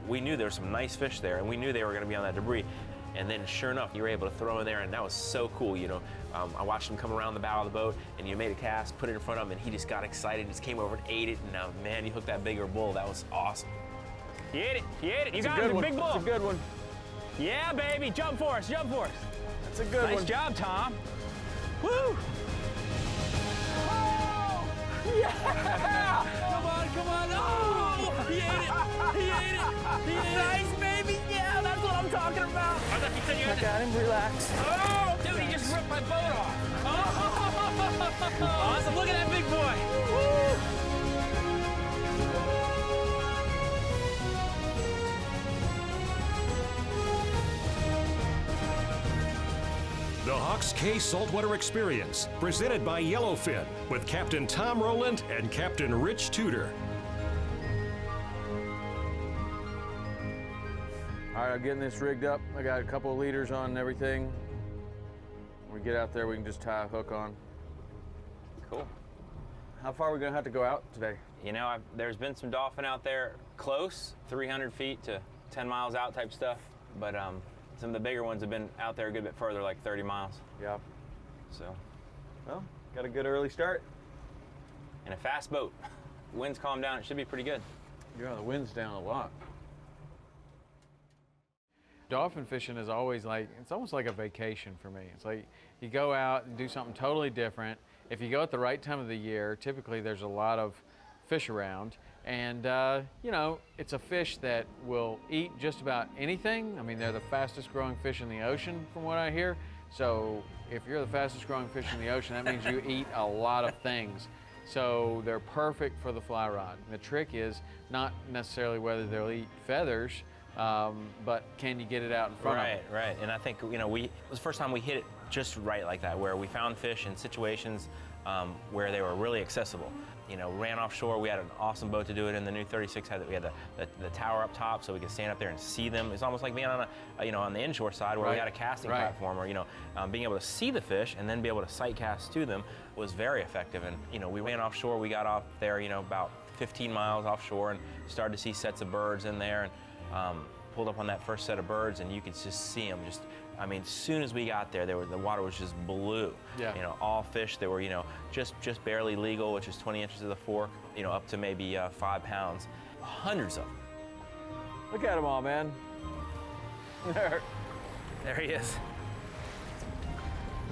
we knew there were some nice fish there, and we knew they were going to be on that debris. And then sure enough, you were able to throw in there, and that was so cool, you know. I watched him come around the bow of the boat, and you made a cast, put it in front of him, and he just got excited, just came over and ate it, and man, you hooked that bigger bull. That was awesome. You ate it, you ate it. You got it, big bull. That's a good one. Yeah, baby, jump for us, jump for us. That's a good one. Nice job, Tom. Woo! Oh! Yeah! Come on, come on. Oh! He ate it, he ate it, he ate it. Nice, baby, yeah, that's what I'm talking about. I thought you said you had I got him, relax. Oh, dude, he just ripped my boat off. Oh! Awesome, look at that big boy. Woo! The Hawks Cay Saltwater Experience, presented by Yellowfin, with Captain Tom Rowland and Captain Rich Tudor. All right, I'm getting this rigged up. I got a couple of leaders on and everything. When we get out there, we can just tie a hook on. Cool. How far are we gonna have to go out today? You know, there's been some dolphin out there close, 300 feet to 10 miles out type stuff, but some of the bigger ones have been out there a good bit further, like 30 miles. Yeah. So. Well, got a good early start. And a fast boat. Wind's calmed down, it should be pretty good. Yeah, the wind's down a lot. Dolphin fishing is always like, it's almost like a vacation for me. It's like you go out and do something totally different. If you go at the right time of the year, typically there's a lot of fish around. And, you know, it's a fish that will eat just about anything. I mean, they're the fastest growing fish in the ocean, from what I hear. So if you're the fastest growing fish in the ocean, that means you eat a lot of things. So they're perfect for the fly rod. And the trick is not necessarily whether they'll eat feathers, but can you get it out in front of them? Right. And I think, you know, it was the first time we hit it just right like that, where we found fish in situations where they were really accessible. You know, ran offshore. We had an awesome boat to do it in. The new 36 we had the tower up top, so we could stand up there and see them. It's almost like being on on the inshore side where we had a casting platform, or being able to see the fish and then be able to sight cast to them was very effective. And we ran offshore. We got off there, about 15 miles offshore, and started to see sets of birds in there, and pulled up on that first set of birds, and you could just see them. As soon as we got there, the water was just blue. Yeah. All fish that were, just barely legal, which is 20 inches of the fork, up to maybe 5 pounds. Hundreds of them. Look at them all, man. There he is.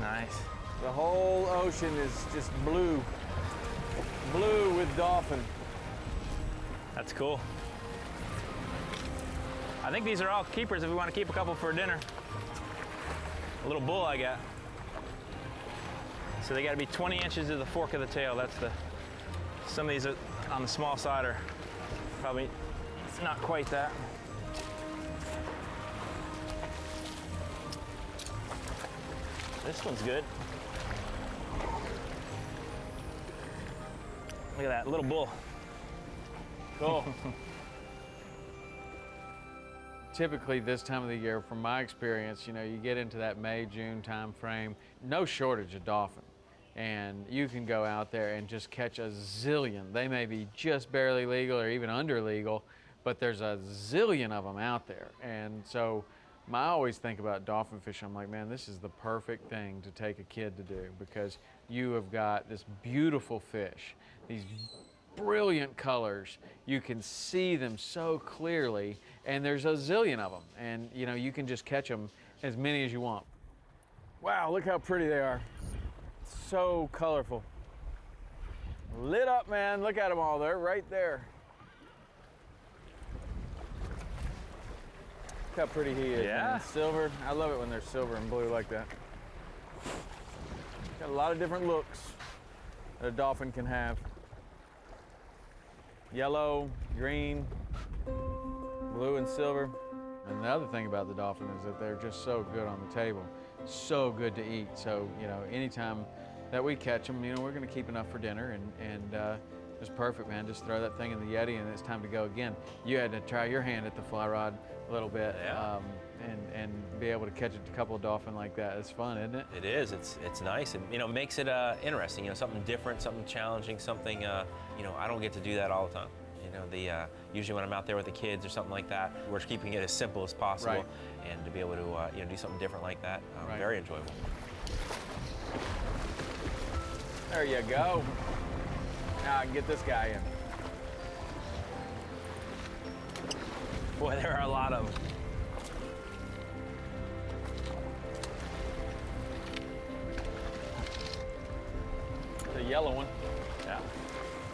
Nice. The whole ocean is just blue. Blue with dolphin. That's cool. I think these are all keepers if we want to keep a couple for dinner. A little bull I got. So they got to be 20 inches to the fork of the tail. Some of these on the small side are probably not quite that. This one's good. Look at that little bull. Cool. Typically this time of the year, from my experience, you get into that May, June time frame, no shortage of dolphin. And you can go out there and just catch a zillion. They may be just barely legal or even under legal, but there's a zillion of them out there. And so I always think about dolphin fishing. I'm like, man, this is the perfect thing to take a kid to do, because you have got this beautiful fish, these brilliant colors. You can see them so clearly, and there's a zillion of them. And you can just catch them as many as you want. Wow, look how pretty they are. So colorful. Lit up, man. Look at them all. They're right there. Look how pretty he is. Yeah. Man. Silver. I love it when they're silver and blue like that. Got a lot of different looks that a dolphin can have. Yellow, green, blue, and silver. And the other thing about the dolphin is that they're just so good on the table. So good to eat. So, anytime that we catch them, we're going to keep enough for dinner, and it's perfect, man. Just throw that thing in the Yeti and it's time to go again. You had to try your hand at the fly rod a little bit, and be able to catch a couple of dolphin like that. It's fun, isn't it? It is. It's nice, and makes it interesting. Something different, something challenging, something I don't get to do that all the time. Usually when I'm out there with the kids or something like that, we're keeping it as simple as possible, Right. and to be able to do something different like that, Right. very enjoyable. There you go. Now I can get this guy in. Boy, there are a lot of them. The yellow one. Yeah.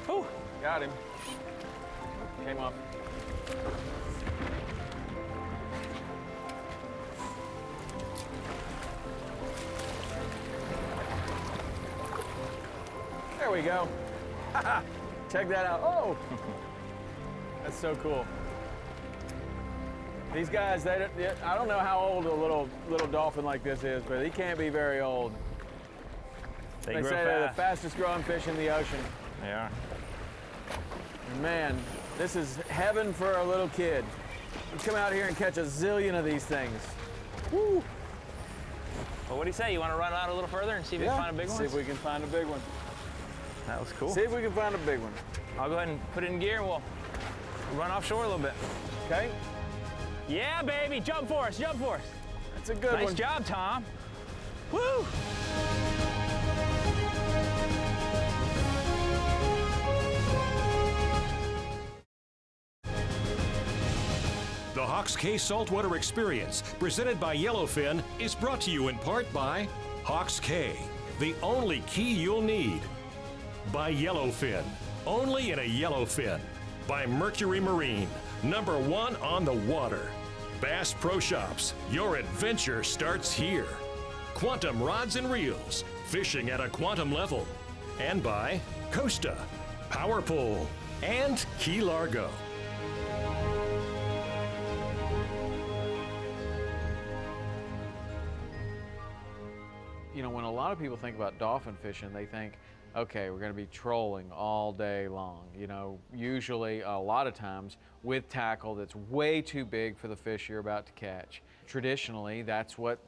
Whew. Got him. Came up. There we go. Check that out. Oh, that's so cool. These guys, I don't know how old a little dolphin like this is, but he can't be very old. They They grow say they're the fast. fastest growing fish in the ocean. They are. And man, this is heaven for a little kid. You come out here and catch a zillion of these things. Woo! Well, what do you say? You want to run out a little further and see if we can find a big one? See if we can find a big one. That was cool. See if we can find a big one. I'll go ahead and put it in gear and we'll run offshore a little bit. Okay? Yeah, baby, jump for us, jump for us. That's a good Nice one. job, Tom. Woo! The Hawks Cay Saltwater Experience, presented by Yellowfin, is brought to you in part by Hawks Cay, the only key you'll need. By Yellowfin, only in a Yellowfin. By Mercury Marine, #1 on the water. Bass Pro Shops, your adventure starts here. Quantum Rods and Reels, fishing at a quantum level. And by Costa, Power Pole, and Key Largo. You know, when a lot of people think about dolphin fishing, they think, okay, we're going to be trolling all day long. You know, usually, a lot of times, with tackle that's way too big for the fish you're about to catch. Traditionally, that's what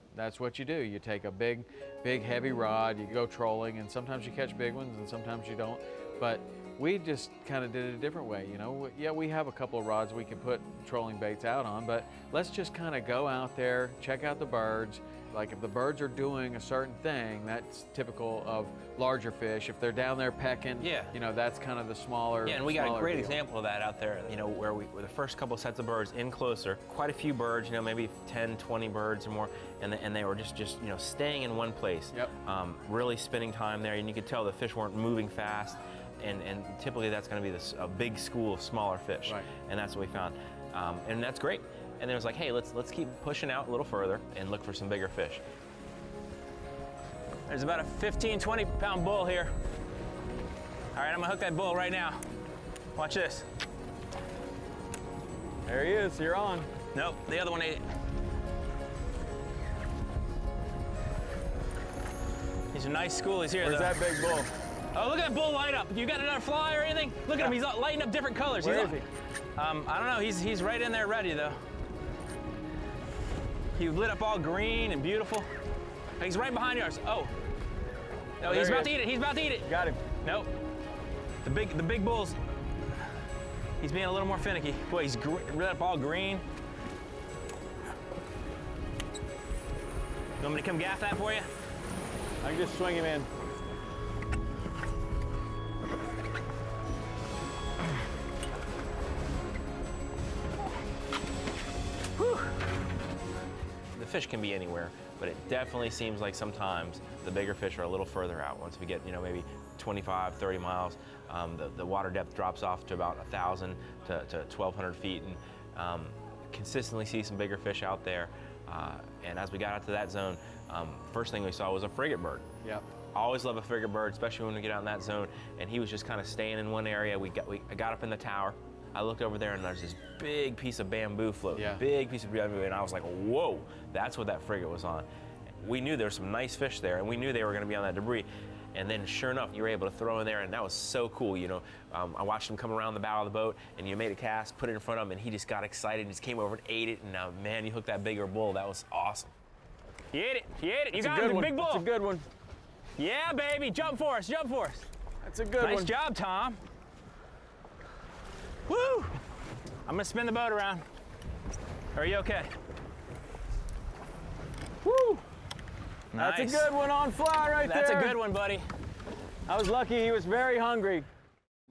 you do. You take a big, heavy rod, you go trolling, and sometimes you catch big ones, and sometimes you don't. But we just kind of did it a different way. You know, yeah, we have a couple of rods we can put trolling baits out on, but let's just kind of go out there, check out the birds. Like if the birds are doing a certain thing, that's typical of larger fish. If they're down there pecking, Yeah. you know, that's kind of the smaller. Yeah, and we got a smaller great deal. example of that out there, you know, where we were the first couple sets of birds in closer, quite a few birds, you know, maybe 10, 20 birds or more, and they were just you know, staying in one place. Yep. Really spending time there, and you could tell the fish weren't moving fast, and typically that's going to be a big school of smaller fish. Right. And that's what we found. And that's great. And it was like, hey, let's keep pushing out a little further and look for some bigger fish. There's about a 15, 20 pound bull here. All right, I'm gonna hook that bull right now. Watch this. There he is, you're on. Nope, the other one ate it. He's a nice schoolies here. Where's though. that big bull? Oh, look at that bull light up. You got another fly or anything? Look at him, he's lighting up different colors. Where he's is he? I don't know, he's right in there ready though. He lit up all green and beautiful. He's right behind yours. Oh. No, there he's he about is. to eat it, he's about to eat it. Got him. Nope. The big bull's, he's being a little more finicky. Boy, he's lit up all green. You want me to come gaff that for you? I can just swing him in. The fish can be anywhere, but it definitely seems like sometimes the bigger fish are a little further out. Once we get, you know, maybe 25, 30 miles, the water depth drops off to about 1,000 to 1,200 feet, and consistently see some bigger fish out there. And as we got out to that zone, first thing we saw was a frigate bird. Yep. I always love a frigate bird, especially when we get out in that zone. And he was just kind of staying in one area. I got up in the tower. I looked over there, and there's this big piece of bamboo float, Yeah. big piece of bamboo, and I was like, whoa, that's what that frigate was on. We knew there were some nice fish there, and we knew they were going to be on that debris. And then, sure enough, you were able to throw in there, and that was so cool. You know, I watched him come around the bow of the boat, and you made a cast, put it in front of him, and he just got excited and just came over and ate it. And man, you hooked that bigger bull. That was awesome. He ate it, he ate it. You That's got a good him, one. big bull. That's a good one. Yeah, baby, jump for us, jump for us. That's a good Nice one. job, Tom. Woo! I'm gonna spin the boat around. Are you okay? Woo! Nice. That's a good one on fly right there. That's a good one, buddy. I was lucky he was very hungry.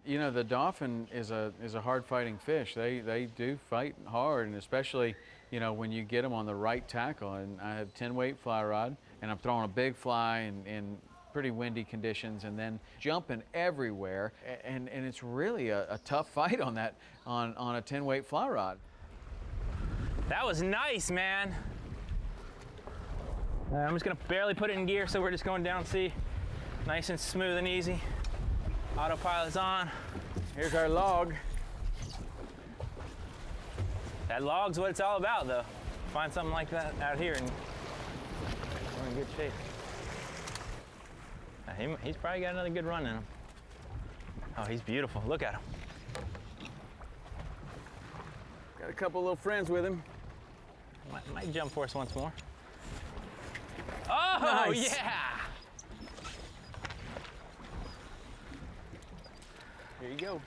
You know, the dolphin is a hard fighting fish. They do fight hard, and especially, you know, when you get them on the right tackle. And I have 10-weight fly rod, and I'm throwing a big fly in pretty windy conditions, and then jumping everywhere. And it's really a tough fight on that on a 10-weight fly rod. That was nice, man. I'm just gonna barely put it in gear, so we're just going down sea, nice and smooth and easy. Autopilot's on. Here's our log. That log's what it's all about, though. Find something like that out here, and we're in good shape. He's probably got another good run in him. Oh, he's beautiful. Look at him. Got a couple little friends with him. Might jump for us once more. Oh, Nice. yeah! Here you go.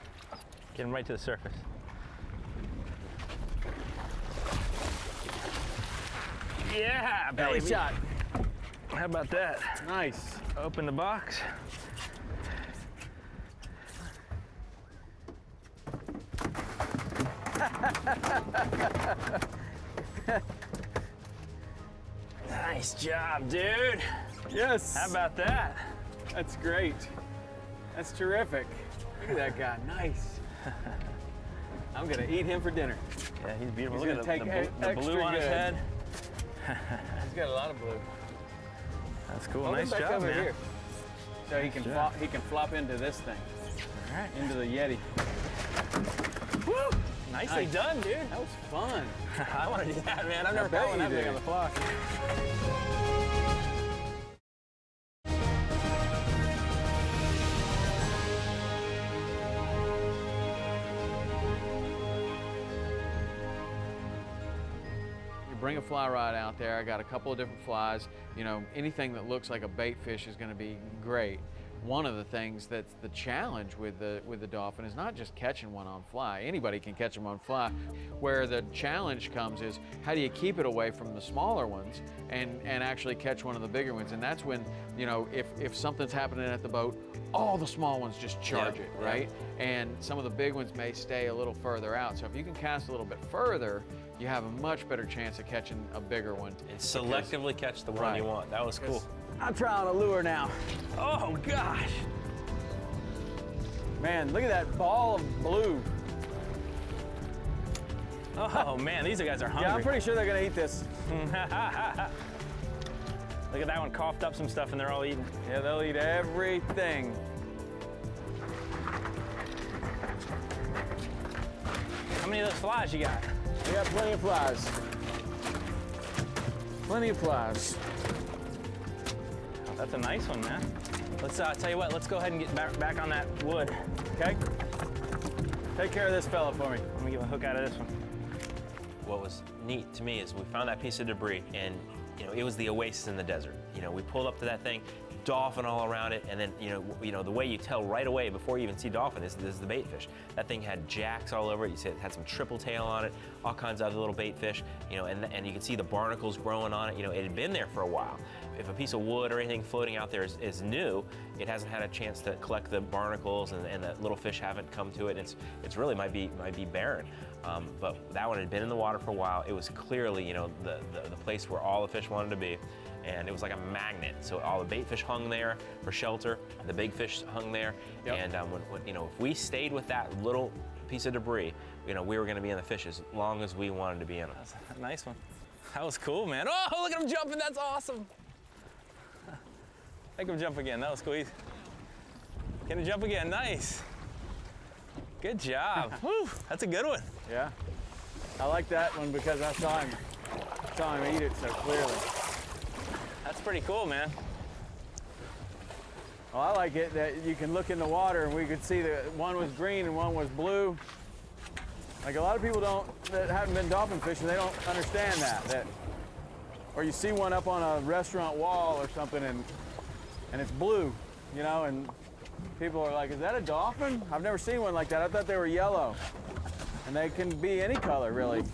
Get him right to the surface. Yeah, Belly baby. shot. How about that? Nice. Open the box. Nice job, dude. Yes. How about that? That's great. That's terrific. Look at that guy. Nice. I'm gonna eat him for dinner. Yeah, he's beautiful. He's Look gonna at take the blue extra on his good. head. He's got a lot of blue. That's cool. Hold him Nice back job, over man. here. So he can job. flop into this thing, All right. into the Yeti. Woo! Nicely Nice. done, dude. That was fun. I want to do that, man. I've never bet caught one you that big do. on the flock. You bring a fly rod out there. I got a couple of different flies. You know, anything that looks like a bait fish is going to be great. One of the things that's the challenge with the dolphin is not just catching one on fly. Anybody can catch them on fly. Where the challenge comes is how do you keep it away from the smaller ones and actually catch one of the bigger ones. And that's when, you know, if something's happening at the boat, all the small ones just charge it, right? And some of the big ones may stay a little further out. So if you can cast a little bit further, you have a much better chance of catching a bigger one. And selectively catch the one Right. you want. That was cool. I'm trying a lure now. Oh, gosh. Man, look at that ball of blue. Oh, man, these guys are Yeah, I'm hungry. pretty sure they're gonna eat this. Look at that one, coughed up some stuff and they're all eating. Yeah, they'll eat everything. How many of those flies you got? We got plenty of flies. Plenty of flies. That's a nice one, man. Let's tell you what, let's go ahead and get back on that wood. Okay? Take care of this fella for me. Let me get a hook out of this one. What was neat to me is we found that piece of debris, and you know it was the oasis in the desert. You know, we pulled up to that thing, dolphin all around it, and then you know the way you tell right away before you even see dolphin is the bait fish. That thing had jacks all over it. You see it had some triple tail on it, all kinds of other little bait fish. You know, and you can see the barnacles growing on it. You know, it had been there for a while. If a piece of wood or anything floating out there is new, it hasn't had a chance to collect the barnacles, and the little fish haven't come to it. It's really might be barren. But that one had been in the water for a while. It was clearly, you know, the place where all the fish wanted to be, and it was like a magnet. So all the bait fish hung there for shelter. The big fish hung there, and when you know, if we stayed with that little piece of debris, you know, we were going to be in the fish as long as we wanted to be in them. That's a nice one. That was cool, man. Oh, look at him jumping. That's awesome. Make him jump again. That was cool. Can he jump again? Nice. Good job. Whew, that's a good one. Yeah. I like that one because I saw him eat it so clearly. That's pretty cool, man. Well, I like it that you can look in the water and we could see that one was green and one was blue. Like a lot of people that haven't been dolphin fishing, they don't understand that. Or you see one up on a restaurant wall or something and it's blue, you know, and people are like, is that a dolphin? I've never seen one like that. I thought they were yellow. And they can be any color, really.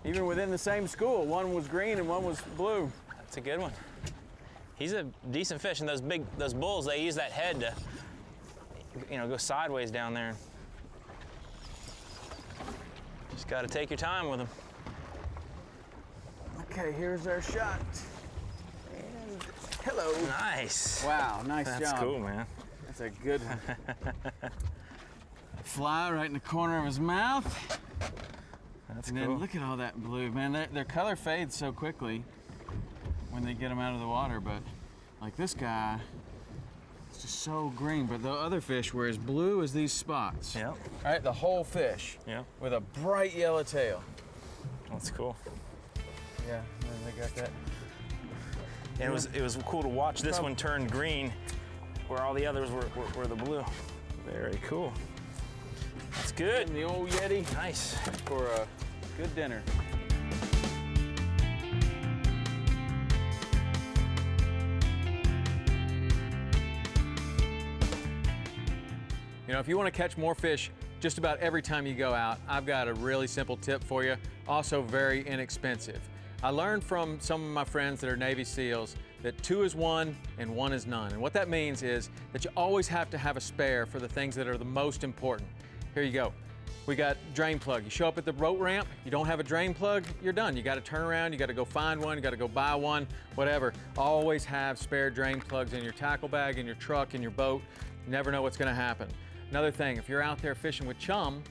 Even within the same school, one was green and one was blue. That's a good one. He's a decent fish, and those bulls, they use that head to, you know, go sideways down there. Just got to take your time with them. Okay, here's our shot. And hello. Nice. Wow, nice job. That's cool, man. That's a good one. Fly right in the corner of his mouth. That's and cool. then look at all that blue. Man, their color fades so quickly when they get them out of the water, but like this guy, it's just so green. But the other fish were as blue as these spots. Yep. All right, the whole fish. Yep. With a bright yellow tail. That's cool. Yeah, and then they got that. And it was cool to watch this one turn green, where all the others were the blue. Very cool. That's good. And the old Yeti. Nice. For a good dinner. You know, if you want to catch more fish just about every time you go out, I've got a really simple tip for you, also very inexpensive. I learned from some of my friends that are Navy SEALs that 2 is 1 and 1 is none. And what that means is that you always have to have a spare for the things that are the most important. Here you go. We got drain plug. You show up at the boat ramp, you don't have a drain plug, you're done. You got to turn around, you got to go find one, you got to go buy one, whatever. Always have spare drain plugs in your tackle bag, in your truck, in your boat. You never know what's going to happen. Another thing, if you're out there fishing with chum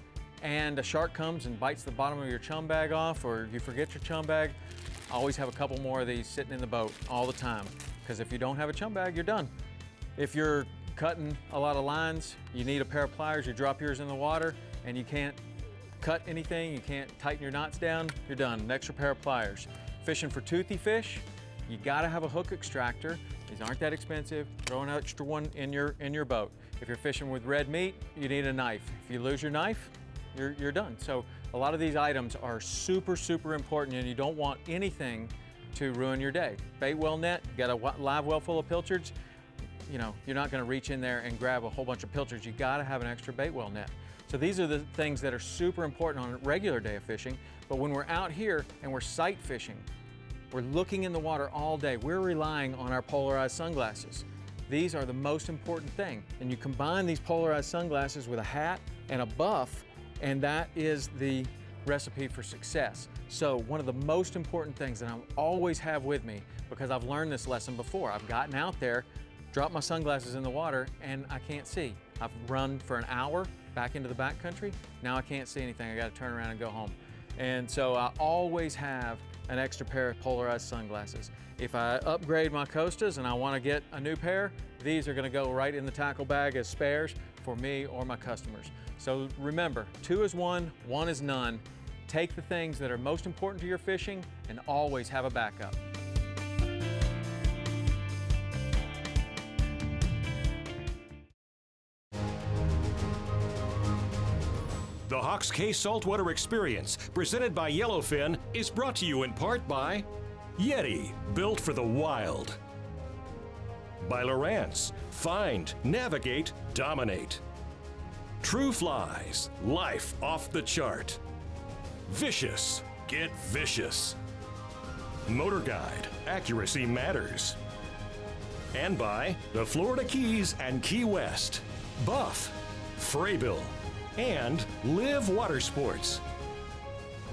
and a shark comes and bites the bottom of your chum bag off, or you forget your chum bag, always have a couple more of these sitting in the boat all the time. Because if you don't have a chum bag, you're done. If you're cutting a lot of lines, you need a pair of pliers, you drop yours in the water and you can't cut anything, you can't tighten your knots down, you're done. An extra pair of pliers. Fishing for toothy fish, you gotta have a hook extractor. These aren't that expensive. Throw an extra one in your boat. If you're fishing with red meat, you need a knife. If you lose your knife, you're done. So a lot of these items are super, super important, and you don't want anything to ruin your day. Bait well net, got a live well full of pilchards, you know, you're not gonna reach in there and grab a whole bunch of pilchards. You gotta have an extra bait well net. So these are the things that are super important on a regular day of fishing, but when we're out here and we're sight fishing, we're looking in the water all day, we're relying on our polarized sunglasses. These are the most important thing. And you combine these polarized sunglasses with a hat and a buff, and that is the recipe for success. So one of the most important things that I always have with me, because I've learned this lesson before, I've gotten out there, dropped my sunglasses in the water, and I can't see. I've run for an hour back into the backcountry. Now I can't see anything. I got to turn around and go home. And so I always have an extra pair of polarized sunglasses. If I upgrade my Costas and I want to get a new pair, these are going to go right in the tackle bag as spares for me or my customers. So remember, 2 is 1, 1 is none. Take the things that are most important to your fishing and always have a backup. The Hawks Cay Saltwater Experience, presented by Yellowfin, is brought to you in part by Yeti, built for the wild. By Lowrance, find, navigate, dominate. True Flies, life off the chart. Vicious, get vicious. Motor Guide, accuracy matters. And by the Florida Keys and Key West, Buff, Fraybill, and Live Water Sports.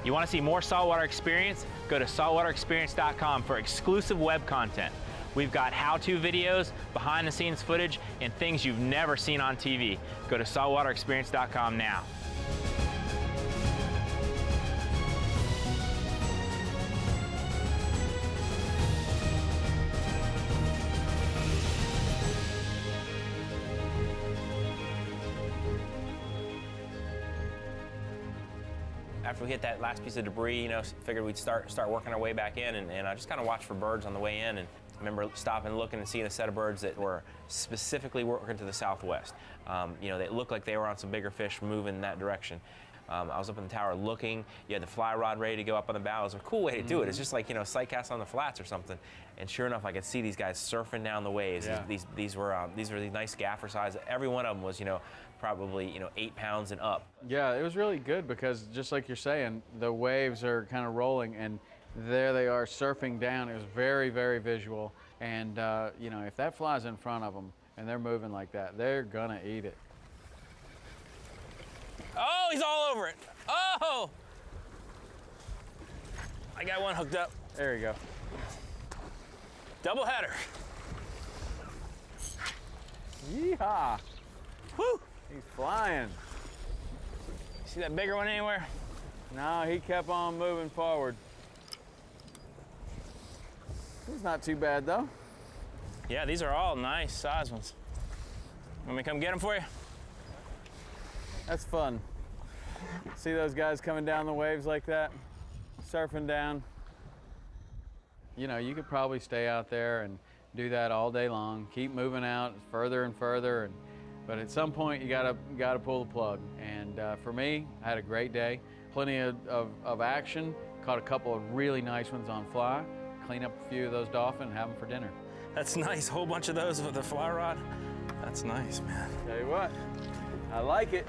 You want to see more saltwater experience? Go to saltwaterexperience.com for exclusive web content. We've got how-to videos, behind-the-scenes footage, and things you've never seen on TV. Go to saltwaterexperience.com now. After we hit that last piece of debris, you know, figured we'd start working our way back in, and I just kind of watched for birds on the way in, and I remember stopping, looking, and seeing a set of birds that were specifically working to the southwest. You know, they looked like they were on some bigger fish moving in that direction. I was up in the tower looking. You had the fly rod ready to go up on the bow. It was a cool way to do it. It's just like, you know, sight cast on the flats or something. And sure enough, I could see these guys surfing down the waves. Yeah. These were these nice gaffer size. Every one of them was, you know, probably 8 pounds and up. Yeah, it was really good because just like you're saying, the waves are kind of rolling and there they are surfing down. It was very, very visual. And if that fly's in front of them and they're moving like that, they're gonna eat it. Oh, he's all over it. Oh! I got one hooked up. There you go. Double header. Yeehaw! Woo! He's flying. See that bigger one anywhere? No, he kept on moving forward. He's not too bad though. Yeah, these are all nice size ones. Want me to come get them for you? That's fun. See those guys coming down the waves like that, surfing down. You could probably stay out there and do that all day long. Keep moving out further and further, but at some point you gotta pull the plug. And for me, I had a great day. Plenty of action. Caught a couple of really nice ones on fly. Clean up a few of those dolphin and have them for dinner. That's nice. Whole bunch of those with the fly rod. That's nice, man. Tell you what, I like it.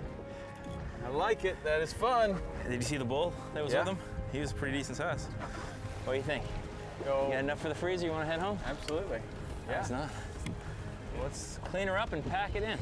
I like it. That is fun. Did you see the bull that was Yeah. with him? He was pretty decent size. What do you think? Go. You got enough for the freezer? You want to head home? Absolutely. Yeah. It's not. Let's clean her up and pack it in.